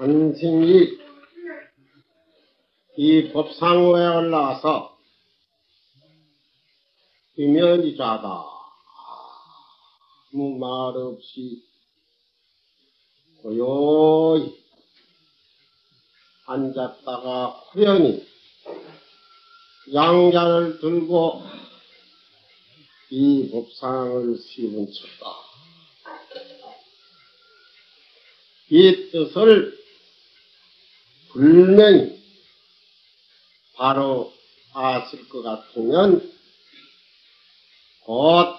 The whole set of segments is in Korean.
선생이 이 법상에 올라와서 비면이 좌다. 아무 말 없이 고요히 앉았다가 후연히 양자를 들고 이 법상을 시분쳤다. 이 뜻을 분명히 바로 아실 것 같으면 곧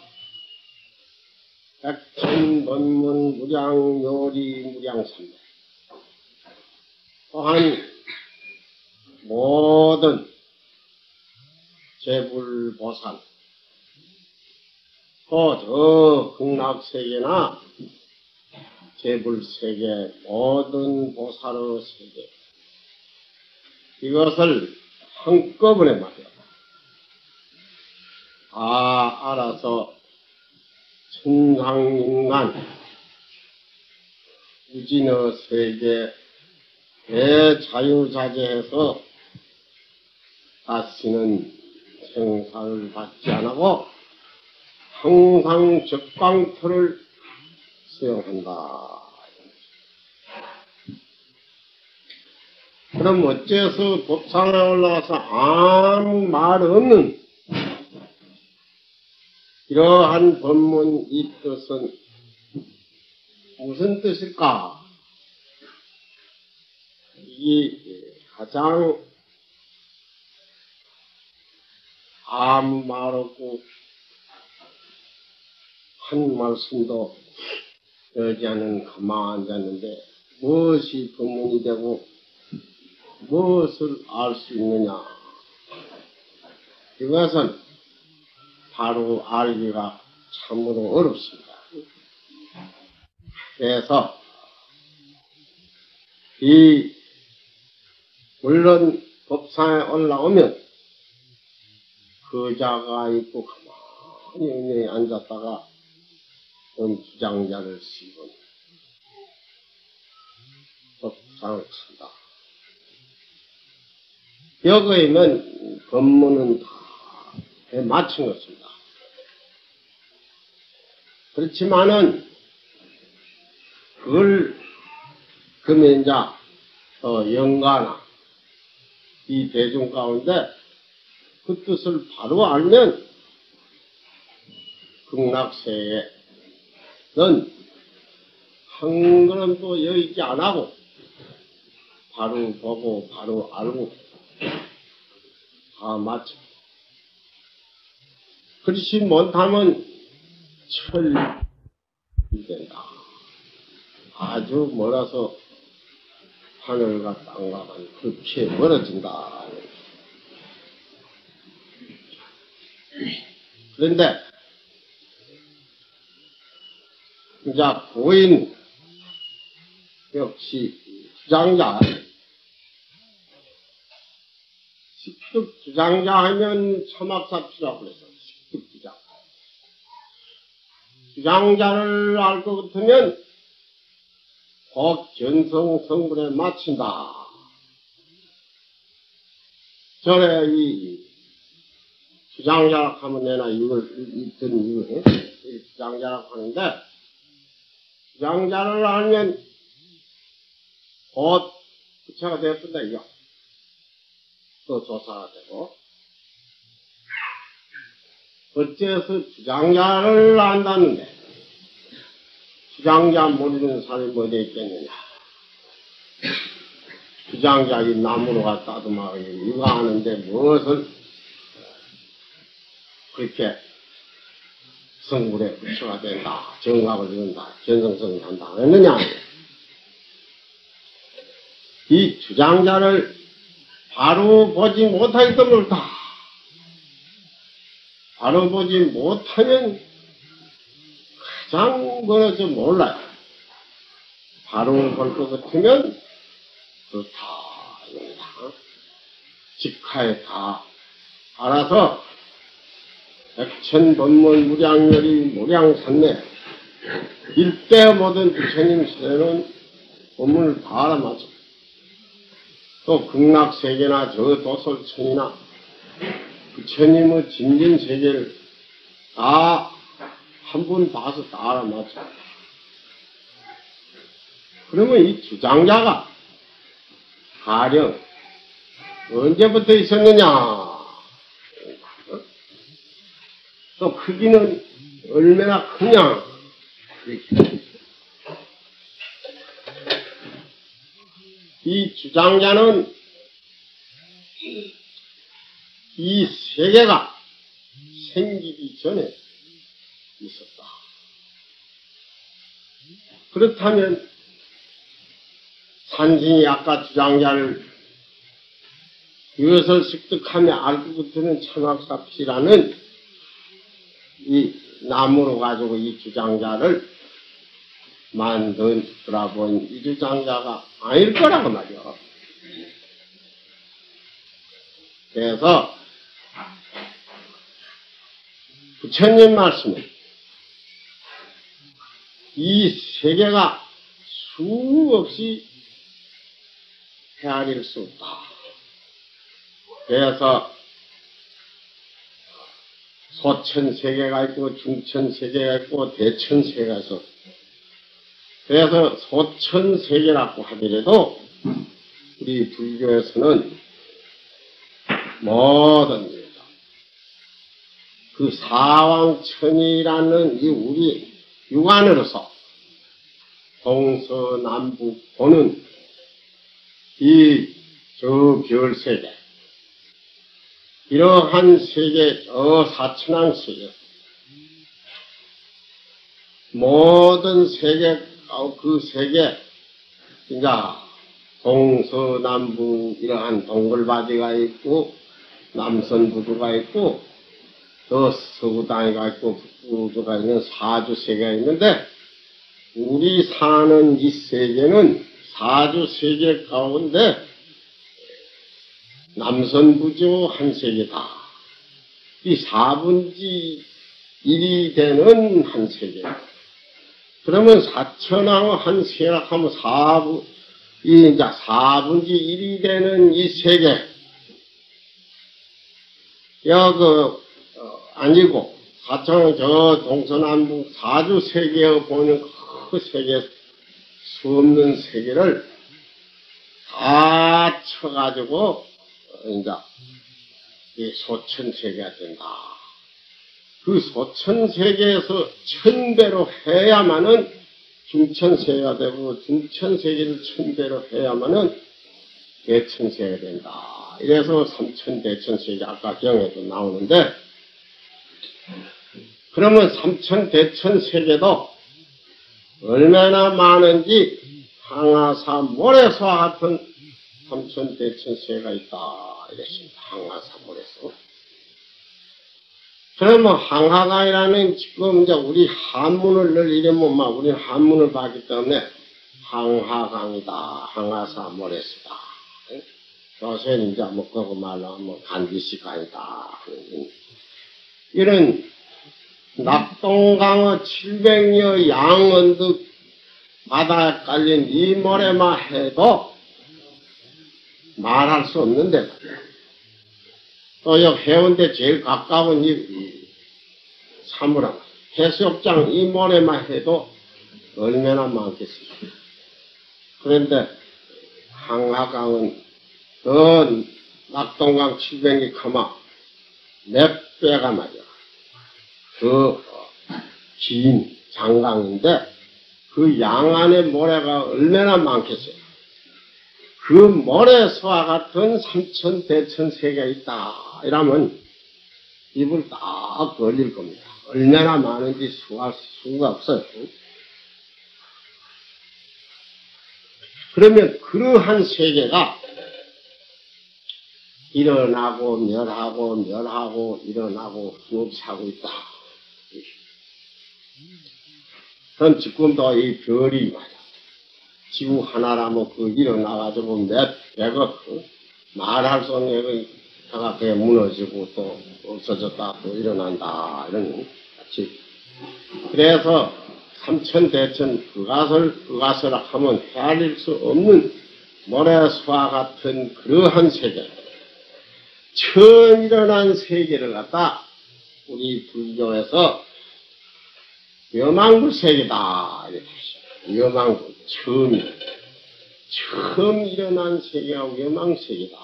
백천번문 무량요리 무량삼매 또한 모든 제불보살 또 저 극락세계나 제불세계 모든 보살의 세계 이것을 한꺼번에 말이야 다 알아서 천상인간 우진의 세계 대자유자재해서 다시는 생사를 받지 않고 항상 적광토를 수용한다. 그럼 어째서 법상에 올라와서 아무 말 없는 이러한 법문 이 뜻은 무슨 뜻일까? 이게 가장 아무 말 없고 한 말씀도 여지 않은 가만히 앉았는데 무엇이 법문이 되고 무엇을 알 수 있느냐? 이것은 바로 알기가 참으로 어렵습니다. 그래서 물론 법상에 올라오면 거자가 있고 가만히 앉았다가 주장자를 씌운 법상을 친다. 여기에는 법문은 다 맞춘 것입니다. 그렇지만은 그걸 그러면 이제 영가나 이 대중 가운데 그 뜻을 바로 알면 극락세에는 한 걸음도 여의지 안 하고 바로 보고 바로 알고 다 맞춰. 그렇지 못하면 철이 된다. 아주 멀어서 하늘과 땅과는 그렇게 멀어진다. 그런데 이제 고인 역시 주장자 식득 주장자 하면 처막사피라고 그래서 식득 주장자 주장자를 알 것 같으면 곧 견성 성분에 맞춘다. 전에 이 주장자라고 하면 내가 이걸 있던 이유에 주장자라고 하는데 주장자를 알면 곧 부처가 되었다 이거. 또 조사가 되고 어째서 주장자를 안다는데 주장자 모르는 사람이 어디 있겠느냐. 주장자 이 나무로 갖다 놔도 이거 하는데 무엇을 그렇게 성불에 부처가 된다. 정각을 이룬다. 견성성을 한다. 했느냐. 이 주장자를 바로 보지 못하기 때문에 그렇다. 바로 보지 못하면 가장 멀어져 몰라요. 바로 볼 것 같으면 그렇다. 직하에 다 알아서 백천번문 무량열이 무량산매 일대 모든 부처님 시대는 법문을 다 알아맞혀. 또 극락세계나 저 도솔천이나 부처님의 진진세계를 다 한 번 봐서 다 알아맞혀. 그러면 이 주장자가 가령 언제부터 있었느냐? 또 크기는 얼마나 크냐? 이 주장자는 이 세계가 생기기 전에 있었다. 그렇다면 산신이 아까 주장자를 이것을 습득하며 알고부터는 천학사피라는 이 나무로 가지고 이 주장자를 만들어 본 이 주장자가 아닐 거라고 말이야. 그래서 부처님 말씀에 이 세계가 수없이 헤아릴 수 없다. 그래서 소천세계가 있고 중천세계가 있고 대천세계가 있어. 그래서 소천세계라고 하더라도 우리 불교에서는 모든 일이다. 그 사왕천이라는 이 우리 육안으로서 동서남북 보는 이 저 별세계, 이러한 세계, 사천왕 세계, 모든 세계, 그 세계, 이제 동서남북 이러한 동굴바지가 있고, 남선부두가 있고, 또 서구땅이가 있고, 북부두가 있는 사주세계가 있는데, 우리 사는 이 세계는 사주세계 가운데 남선부주 한 세계다. 이 4분지 1이 되는 한 세계. 그러면 사천왕 한 세락하면 이제 4분지 1이 되는 이 세계. 아니고, 사천왕 저 동서남북 사주 세계에 보는 그 세계, 수 없는 세계를 다 쳐가지고, 이제, 이 소천세계가 된다. 그 소천세계에서 1000배로 해야만은 중천세계가 되고, 중천세계를 1000배로 해야만은 대천세계가 된다. 이래서 삼천대천세계, 아까 경에도 나오는데, 그러면 삼천대천세계도 얼마나 많은지 항아사 모래소와 같은 삼천대천세계가 있다. 이랬습니다. 항아사 모래소. 그러면 항하강이라는 지금 이제 우리 한문을 늘 이러면 막 우리는 한문을 봤기 때문에 항하강이다. 항아사 모래소다. 요새는 이제 뭐 그거 말로 뭐 간디시강이다. 이런 낙동강의 700여 양언덕 바다에 깔린 이 모래만 해도 말할 수 없는데, 또 여기 해운대 제일 가까운 이 사물함, 해수욕장 이 모래만 해도 얼마나 많겠습니까? 그런데 항하강은 더 낙동강 700여 커마 몇 배가 말이야. 그 긴 장강인데 그 양안의 모래가 얼마나 많겠어요. 그 모래소와 같은 삼천대천세계가 있다. 이러면 입을 딱 벌릴 겁니다. 얼마나 많은지 수가 없어요. 그러면 그러한 세계가 일어나고 멸하고 일어나고 수없이 하고 있다. 그럼 지금도 이 별이 말이야. 지구 하나라면 그 일어나가지고 몇 백억 말할 수 없는 해가 그게 무너지고 또 없어졌다 또 일어난다 이런 같이. 그래서 삼천대천 그것을 하면 헤아릴 수 없는 모래수와 같은 그러한 세계, 처음 일어난 세계를 갖다 우리 불교에서 여망불 세계다 이렇게 하시죠. 여망불, 처음 일어난 세계가 여망세계다.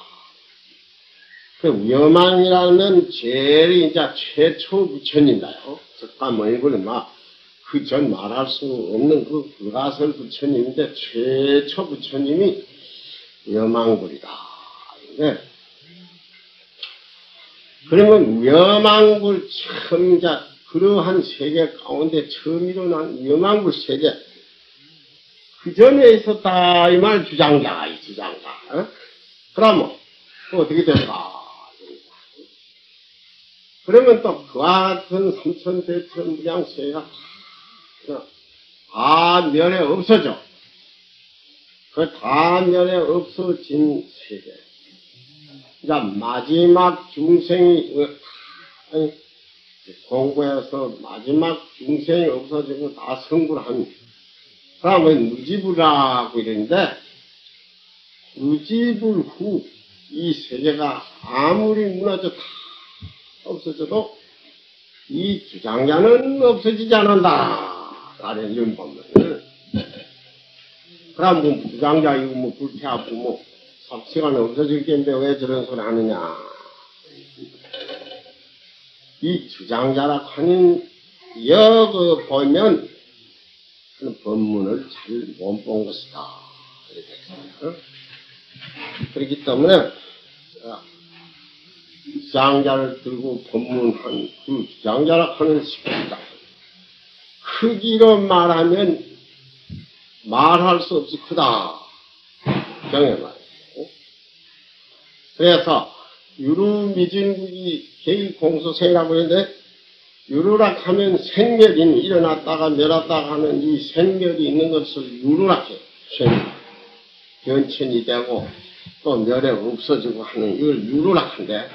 그 여망이라는 제일 이제 최초 부처님이다요. 석가모니불이 그 전 말할 수 없는 그 불가설 부처님인데 최초 부처님이 여망불이다. 네. 그러면 여망불 처음 이제 그러한 세계 가운데 처음 일어난 여망불 세계 그 전에 있었다 이 말 주장자가 이 주장자. 어? 그러면 어떻게 될까? 그러면 또 그와 같은 삼천대천 무량세계가 다 면에 없어져. 그 다 면에 없어진 세계. 이제 마지막 중생이 공부해서 마지막 중생이 없어지고 다 성불을 합니다. 그러면 무지불이라고 이러는데 무지불 후 이 세계가 아무리 무너져 다 없어져도 이 주장자는 없어지지 않는다. 라는 이런 법문을. 그럼 뭐 주장자 이거 뭐 불태하고 뭐 삽시간에 없어질 텐데 왜 저런 소리 하느냐. 이 주장자라 하는 여그 보면 그 법문을 잘 못 본 것이다. 이렇게. 그렇기 때문에 주장자를 들고 법문한 그 주장자라 하는 식구다. 크기로 말하면 말할 수 없이 크다. 정해 말이에요. 그래서 유루미진국이 개의공소생이라고 하는데 유루락 하면 생멸인 일어났다가 멸했다가 하는 이 생멸이 있는 것을 유루락 해요. 변천이 되고 또 멸에 없어지고 하는 이걸 유루락 한데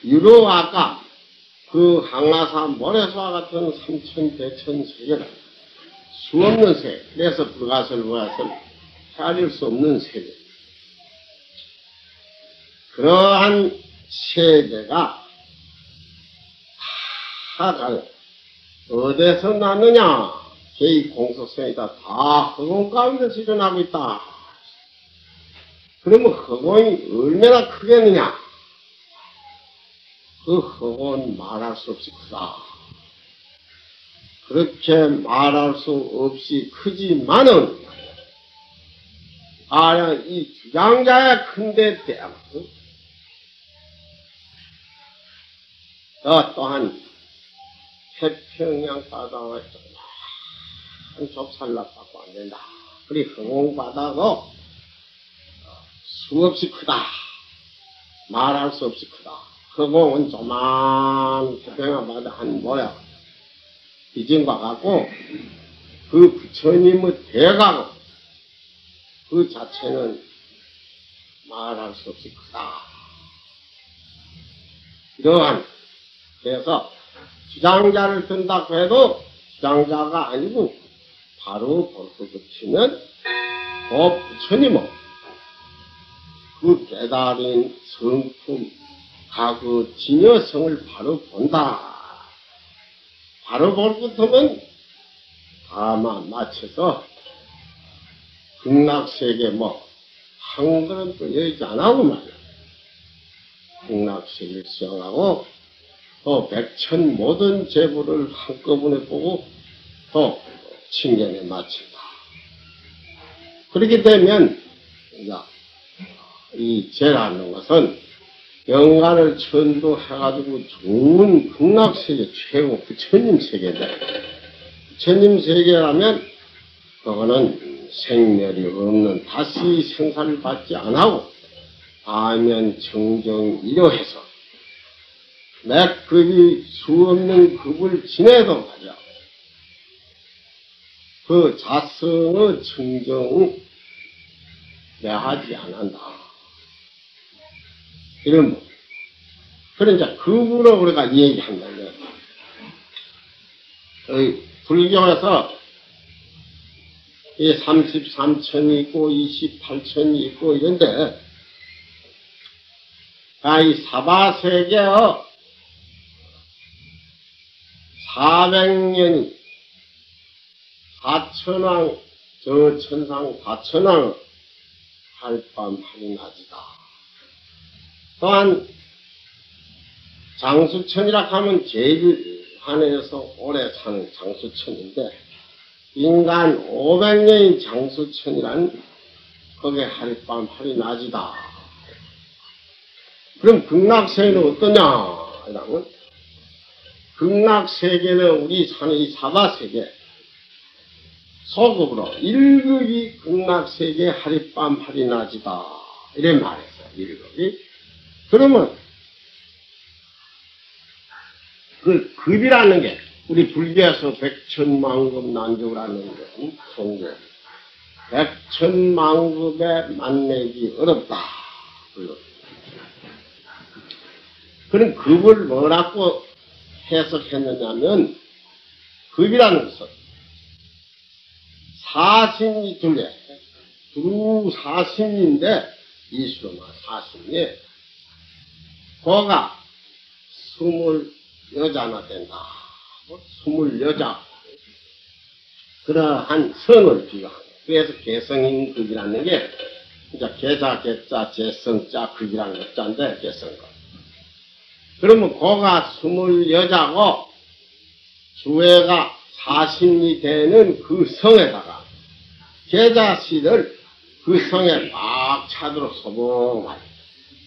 유로 아까 그 항아사 모래수와 같은 삼천대천 세계는 수 없는 세계. 그래서 불가설 헤아릴 수 없는 세계. 그러한 세계가 다 어디서 났느냐? 개의공소생이다. 다 허공 가운데서 일어나고 있다. 그러면 허공이 얼마나 크겠느냐? 그 허공은 말할 수 없이 크다. 그렇게 말할 수 없이 크지만은 이 주장자야 큰데 대하고 또한 태평양 바다와 조그마한 좁쌀락밖에 안 된다. 그리 허공 바다도 수없이 크다. 말할 수 없이 크다. 허공은 조만 태평양 바다 한 모양 비진과 같고 그 부처님의 대가고 그 자체는 말할 수 없이 크다. 이러한 그래서 주장자를 든다고 해도 주장자가 아니고 바로 벌써 그치면 그 부처님은 그 깨달은 성품 그 진여성을 바로 본다. 바로 볼 것이면 다만 맞춰서 극락세계 한 걸음도 여의지 안 하고 말이야. 극락세계를 수행하고 또 백천 모든 제부를 한꺼번에 보고 또 칭견에 마친다. 그렇게 되면 이 죄라는 것은 영간을 천도해가지고 좋은 극락세계 최고 부처님 세계인데 부처님 세계라면 그거는 생멸이 없는 다시 생사를 받지 않고 다면 정정 이로해서 맥급이 수 없는 급을 지내도 말이야. 그 자성의 정정을 내하지 않는다. 이런 뭐. 그러니까 급으로 우리가 얘기한다. 불교에서 이 33천이 있고 28천이 있고 이런데 이 사바세계의 400년이 사천왕 저 천상 사천왕 할밤 할인하지다. 또한 장수천이라 하면 제일 하늘에서 오래 사는 장수천인데 인간 500년인 장수천이란 거기에 하룻밤 할인하지다. 그럼 극락세계는 어떠냐? 이러면 극락세계는 우리 사는 이 사바세계 소급으로 1급이 극락세계 하룻밤 할인하지다. 이런 말했어요. 1급이. 그러면 그 급이라는 게 우리 불교에서 백천만급 난조라는 건 성교. 백천만급에 만나기 어렵다. 그럼 급을 뭐라고 해석했느냐면 급이라는 것은 사신이 둘레 두 사신인데 이수로만 사신이 거가 20여자나 된다. 20여자 그러한 성을 비교하는 그래서 개성인급이라는 게 이제 개자 개자 재성자 급이라는 것자인데 개성급 그러면 거가 20여자고 주회가 40이 되는 그 성에다가 계자씨를 그 성에 막 차도록 소복하게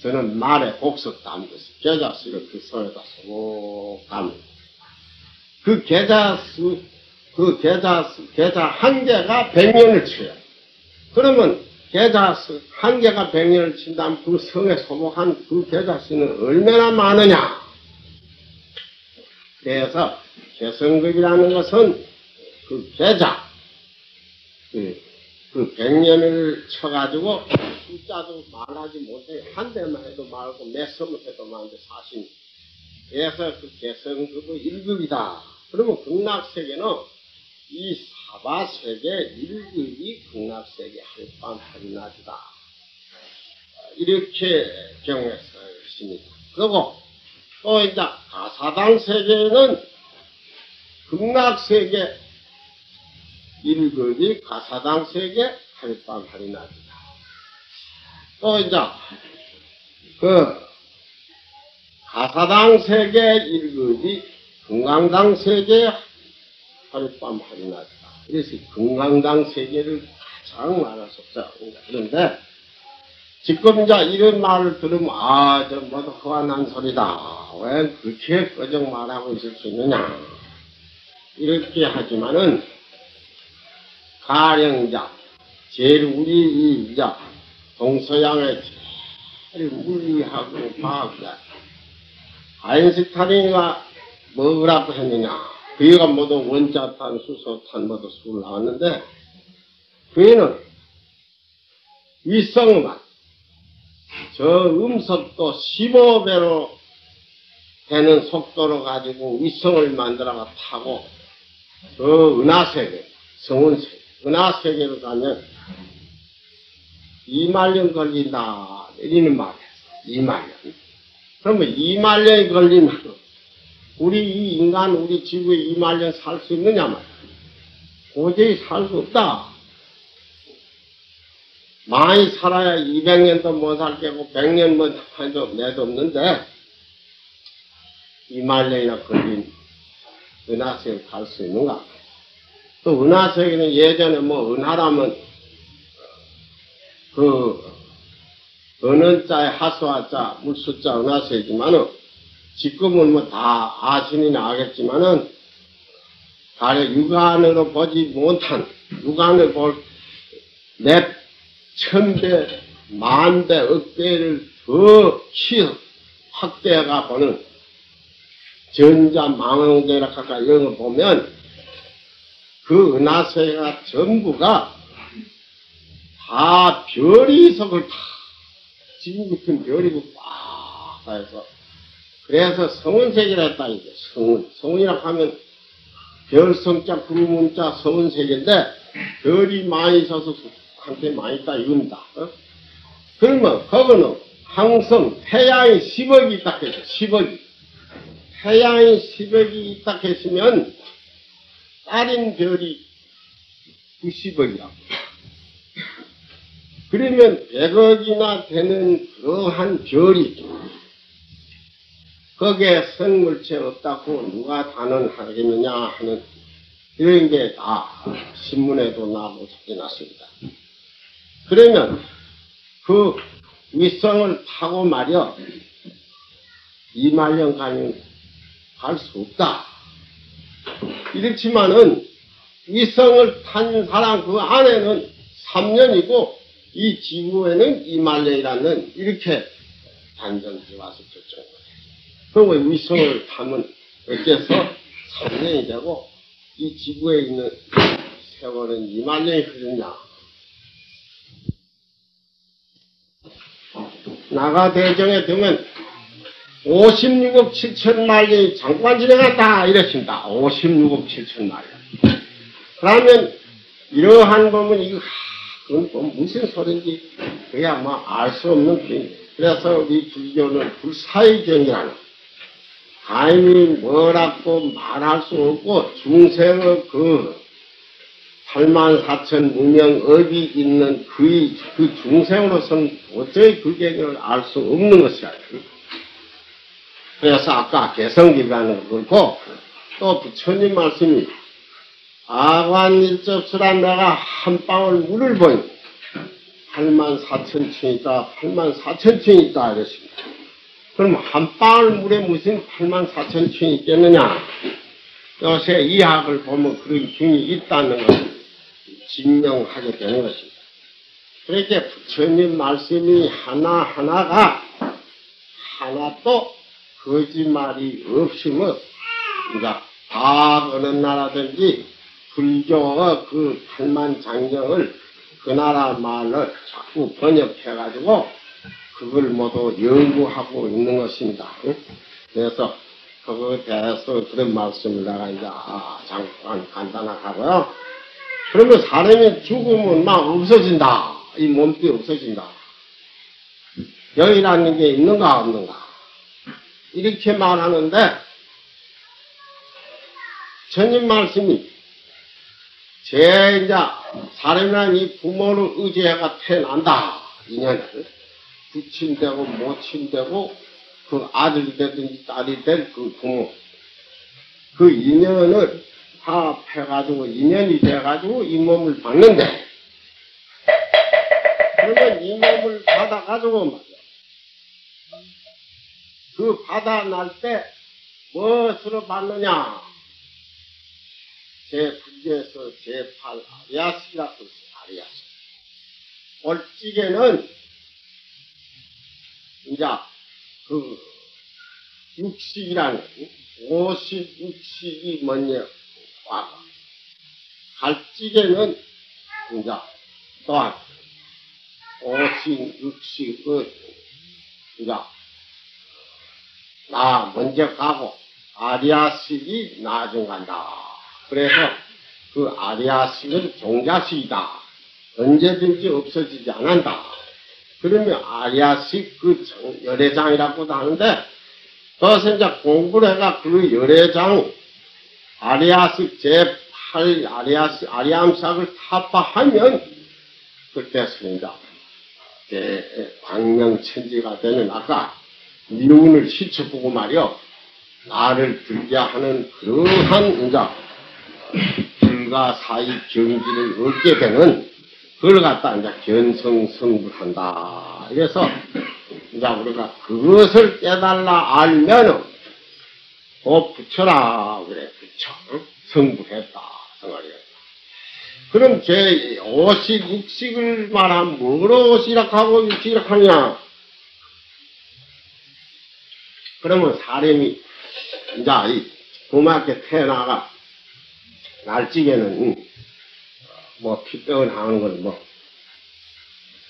저는 말에 복석 담은 것이 계자씨를 그 성에다 소복 담은 그 계자 한 개가 100년을 쳐요. 그러면 계자 한 개가 100년을 친다면 그 성에 소복한 그 계자씨는 얼마나 많으냐. 그래서 개성급이라는 것은 그 계자 그 100년을 쳐가지고 숫자도 말하지 못해 한 대만 해도 말고 몇 섬을 해도 말하는데 40. 그래서 그 개성급의 1급이다. 그러면 극락세계는 이 사바세계 1급이 극락세계 하룻밤 할인하지다. 이렇게 경에서 있습니다. 그리고 또 이제 가사당 세계는 극락세계 1급이 가사당 세계 하룻밤 할인하지다. 또 이제 그 가사당 세계 1급이 금강당 세계 하룻밤 할인하지다. 그래서 금강당 세계를 가장 말할 수 없어요. 그런데 지금 이제 이런 말을 들으면 저 모두 허한한 소리다. 왜 그렇게 꺼정 말하고 있을 수 있느냐. 이렇게 하지만은 가령자 제일 우리 이제 동서양의 제일 물리하고 과학자 아인슈타인이가 뭐라고 했느냐. 그가 모두 원자탄, 수소탄 모두 수를 나왔는데 그는 위성만 저 음속도 15배로 되는 속도로 가지고 위성을 만들어가 타고 저 은하세계, 성운세계, 은하세계로 가면 2만년 걸린다. 이러는 말이에요. 2만년. 그러면 2만년이 걸리면 우리 이 인간, 우리 지구에 2만년 살 수 있느냐 말이야. 도저히 살 수 없다. 많이 살아야 200년도 못 살 게고 100년 못 해도 매도 없는데 2만년이나 걸린 은하세계를 갈 수 있는가? 또 은하세계는 예전에 뭐 은하라면 그 은은자에 하수하자 물수자 은하세계지만은 지금은 뭐 다 아시니나 알겠지만은 가령 육안으로 보지 못한 육안을 볼 몇 천배 만배 억배를 더 키워 확대해가 보는 전자 망원경이라 가까이 이런 거 보면 그 은하세계가 전부가 다 별이 있어 그걸 다 지구 같은 별이고 꽉 해서 그래서 성운세계라 했다 이게 성운 성운이라고 하면 별성자 구름문자 성운세계인데 별이 많이 있어서 한테 많이 있다 이겁니다. 그러면 그거는 항성 태양이 10억이 있다 했죠. 10억이. 태양이 10억이 있다 했으면 딸인 별이 90억이야. 그러면 100억이나 되는 그러한 별이 거기에 생물체 없다고 누가 단언하겠느냐 하는 이런 게 다 신문에도 나오고 적혀놨습니다. 그러면 그 위성을 타고 말이야 이말년간은 갈 수 없다. 이렇지만은 위성을 탄 사람 그 안에는 3년이고 이 지구에는 2만년이라는 이렇게 단정지 와서 결정한 거예요. 그리고 위성을 타면 어째서 3년이 되고 이 지구에 있는 세월은 2만년이 흐르냐. 나가대정에 되면 56억 7천만 년이 잠깐 지나갔다 이랬습니다. 56억 7천만 년. 그러면 이러한 거면 이거 그건 뭐 무슨 소리인지 그야 뭐 알 수 없는 게. 그래서 우리 불교는 불사의경이라는 감히 뭐라고 말할 수 없고 중생의 그 84,000 무명업이 있는 그 중생으로서는 도저히 그 경을 알 수 없는 것이야. 그래서 아까 개성기라는 걸 그렇고 또 부처님 말씀이 아관일접수란 내가 한 방울 물을 보니 84,000층 있다, 84,000층 있다 이랬습니다. 그럼 한 방울 물에 무슨 84,000층이 있겠느냐? 요새 이학을 보면 그런 균이 있다는 것을 증명하게 되는 것입니다. 그렇게 부처님 말씀이 하나하나가 하나도 거짓말이 없으면 그러니까 다 어느 나라든지 불교의 그 팔만장경을 그 나라 말을 자꾸 번역해가지고 그걸 모두 연구하고 있는 것입니다. 그래서 그거에 대해서 그런 말씀을 내가 이제 잠깐 간단하게 하고요. 그러면 사람이 죽으면 막 없어진다. 이 몸띠 없어진다. 영이라는 게 있는가 없는가. 이렇게 말하는데 전님 말씀이 제 이제 사람이란 이 부모를 의지해가 태어난다. 인연을 부친되고 모친되고 그 아들이 되든지 딸이 될 그 부모 그 인연을 합해가지고 인연이 돼가지고 이 몸을 받는데 그러면 이 몸을 받아가지고 말이야 그 받아날 때 무엇으로 받느냐 제9에서 제8 아리아스라고 했어요. 아리아스 올찌개는 이제 그 육식이라는 56식이 먼저 와가 갈찌개는 이제 또한 56식은 이제 나 먼저 가고 아리아식이 나중 간다. 그래서 그 아리아식은 종자식이다. 언제든지 없어지지 않는다. 그러면 아리아식 그 열애장이라고도 하는데 그것은 이제 공부를 해가 그 열애장 아리아식 제8 아리암삭을 타파하면 그때서 이제 광명천지가 되는 아까 미운을 시쳐보고 말이요 나를 들게 하는 그러한 이제 불가사의 경지를 얻게 되는 그걸 갖다 이제 견성성불한다. 그래서 이제 우리가 그것을 깨달라 알면은 부처라 그래 부처 성불했다 성화리했다. 그럼 제 56식을 말하면 뭐로 시작하고 시작하냐? 그러면 사람이 이제 이 고맙게 태어나가 날찌개는 뭐 피떡을 하는 건 뭐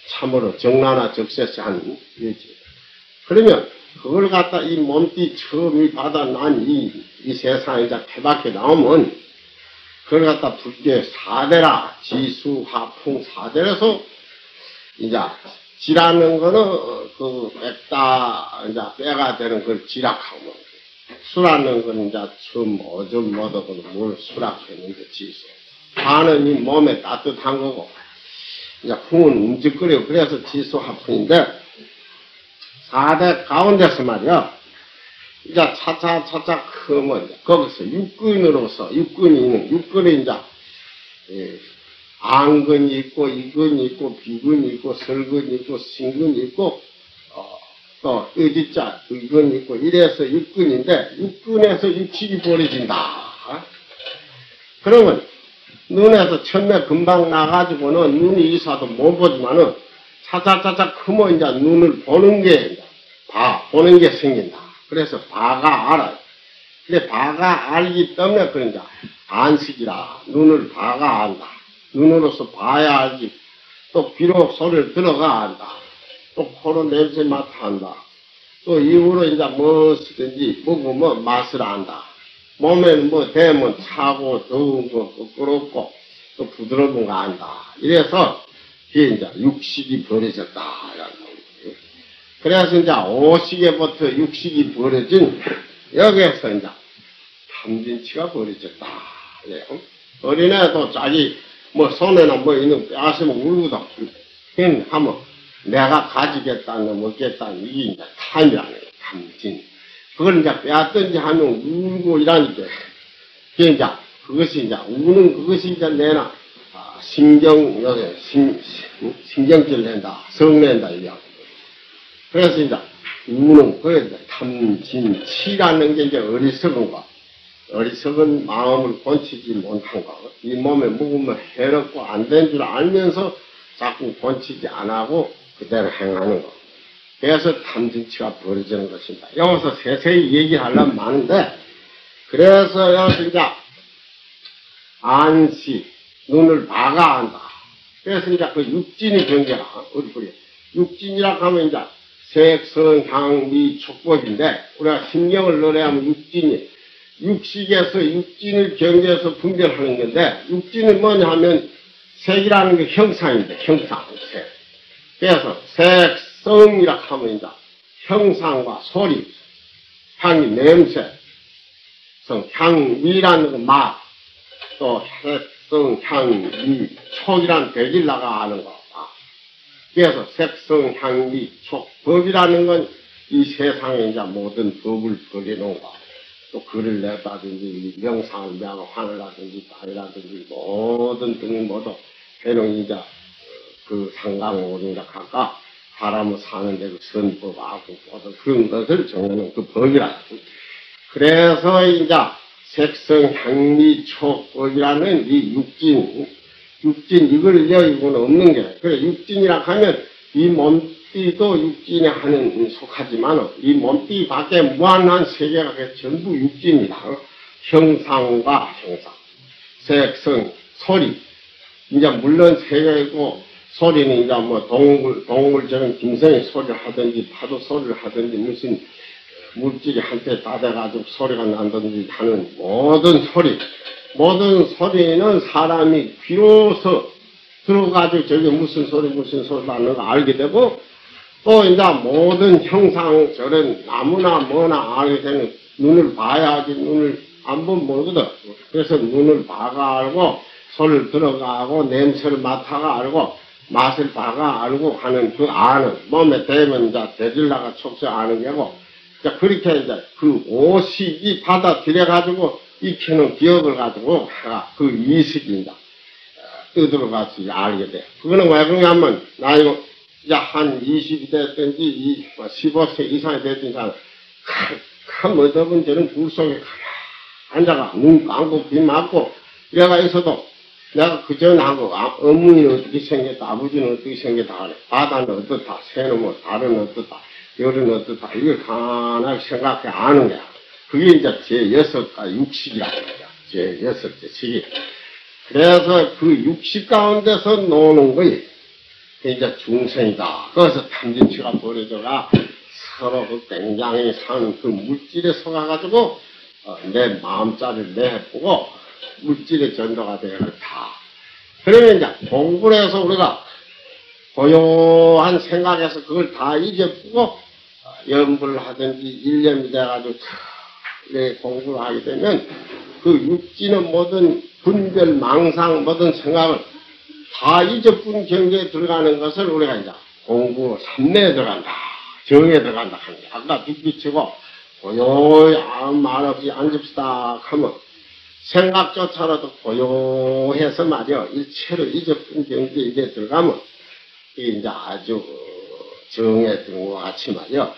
참으로 정나나 적세한 일이지. 그러면 그걸 갖다 이 몸띠 처음이 받아 난 이 세상에 이제 태밖에 나오면 그걸 갖다 불교 4대라, 지수, 화풍 4대라서, 이제, 지라는 거는, 뺐다, 이제, 빼가 되는 걸 지락하고, 수라는 건 이제, 좀, 어좀, 뭐더고, 뭘 수락했는데, 지수. 화는 이 몸에 따뜻한 거고, 이제, 풍은 움직거려. 그래서 지수, 화풍인데, 4대 가운데서 말이야, 이제 차차 크면 거기서 육근으로서 육근이 이제 안근이 있고 이근이 있고 비근이 있고 설근이 있고 신근이 있고 또 의지자 의근이 있고 이래서 육근인데 육근에서 육식이 벌어진다. 그러면 눈에서 처음에 금방 나가지고는 눈이 있어도 못 보지만은 차차 크면 이제 눈을 보는 게 보는 게 생긴다. 그래서 바가 알아요. 근데 바가 알기 때문에 그런자 안식이라 눈을 바가 안다. 눈으로서 봐야 알지. 또 비록 소리를 들어가 안다. 또 코로 냄새 맡아 안다. 또 입으로 이제 무엇이든지 먹으면 맛을 안다. 몸에는 뭐 대면 차고 더운 거 부끄럽고 또 부드러운 거 안다. 이래서 이게 이제 육식이 벌어졌다. 그래서 이제 5식에부터 6식이 벌어진 여기에서 이제 탐진치가 벌어졌다. 그래요. 어린애도 자기 뭐 손에나 뭐 있는 빼앗으면 울고도 하면 내가 가지겠다는 먹겠다는 이게 이제 탐이라는 거예요. 탐진. 그걸 이제 빼앗든지 하면 울고 이러니까 그게 이제 그것이 이제 우는 그것이 이제 내나 신경질 낸다. 성낸다 이게. 그래서 이제 우는 거에 탐진치라는 게 이제 어리석은 거, 어리석은 마음을 본치지 못한 거, 이 몸에 묵으면 해롭고 안 된 줄 알면서 자꾸 본치지 안 하고 그대로 행하는 거. 그래서 탐진치가 벌어지는 것입니다. 여기서 세세히 얘기하려면 많은데, 그래서 여기서 이제 안시, 눈을 봐가 한다. 그래서 이제 그 육진이 경계가 어디 그래? 육진이라고 하면 이제 색, 성, 향, 미, 촉법인데, 우리가 신경을 넣으려면 육진이, 육식에서 육진을 경계해서 분별하는 건데, 육진은 뭐냐 하면, 색이라는 게 형상인데, 형상, 색. 그래서 색, 성이라고 하면 이제, 형상과 소리, 향이 냄새, 향, 미라는 건 맛, 또 색, 성, 향, 미, 촉이라는 백일나가 아는 거. 그래서 색성, 향미, 촉, 법이라는 건 이 세상에 이제 모든 법을 벌여놓은 거. 또 글을 냈다든지, 명상을 명하고 하늘라든지, 달이라든지, 모든 등이 모두 해놓은 이제 그 상강오리가 각각 사람을 사는데 그 선법하고 모든 그런 것을 정해놓은 그 법이라. 그래서 이제 색성, 향미, 촉, 법이라는 이 육진, 이걸 여의고는 없는 게, 그래, 육진이라 하면, 이 몸띠도 육진에 하는, 속하지만, 이 몸띠 밖에 무한한 세계가 전부 육진이다. 형상과 형상, 색성, 소리. 이제 물론 세계이고, 소리는 이제 뭐 동물적인 김성의 소리를 하든지, 파도 소리를 하든지, 무슨 물질이 한테 따대가지고 소리가 난다든지 하는 모든 소리는 사람이 귀로서 들어가지고 저게 무슨 소리 나는 거 알게 되고, 또 이제 모든 형상, 저런 나무나 뭐나 알게 되는 눈을 봐야지 눈을 안 보면 모르거든. 그래서 눈을 봐가 알고, 소리를 들어가고, 냄새를 맡아가 알고, 맛을 봐가 알고 하는 그 아는, 몸에 대면 이제 대질나가 촉수 아는 게고, 그렇게 이제 그 오식이 받아들여가지고, 익히는 기억을 가지고 그 이식이 떠들어가서 알게 돼. 그거는 왜 그러냐면 나이가 이제 한 20이 됐든지 15세 이상이 됐든지 큰 멋없은 저는 불 속에 앉아가 눈 감고 귀 막고 이래가 있어도 내가 그전하고 어머니는 어떻게 생겼다, 아버지는 어떻게 생겼다 하래. 바다는 어떻다, 새는 뭐 달은 어떻다, 별은 어떻다, 이걸 가만하게 생각해 아는 거야. 그게 이제 제6가 육식이라고 합니다. 제6째 식이. 그래서 그 육식 가운데서 노는 거예요. 이제 중생이다. 거기서 탐진치가 벌어져가 서로 그 굉장히 산 그 물질에 속아가지고 내 마음자리를 내보고 물질의 전도가 되어야겠다. 그러면 이제 공부를 해서 우리가 고요한 생각에서 그걸 다 잊어보고 연불을 하든지 일념이 돼가지고 공부를 하게 되면 그 육지는 모든 분별, 망상, 모든 생각을 다 잊어뿐 경계에 들어가는 것을 우리가 이제 공부 삼내에 들어간다. 정에 들어간다 하는 게 아까 빅비치고 고요히 아무 말 없이 앉읍시다 하면 생각조차라도 고요해서 말이야 일체를 잊어뿐 경계에 이게 들어가면 이게 이제 아주 정에 든 것 같이 말이야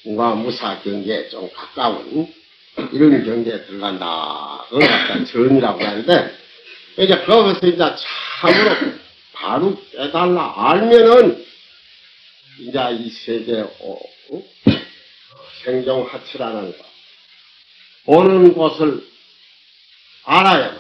뭔가 무사 경계에 좀 가까운 이런 경계에 들어간다. 그걸 갖다 전이라고 하는데 이제 거기서 이제 참으로 바로 깨달라 알면은 이제 이 세계 생종하치라는 거 오는 곳을 알아야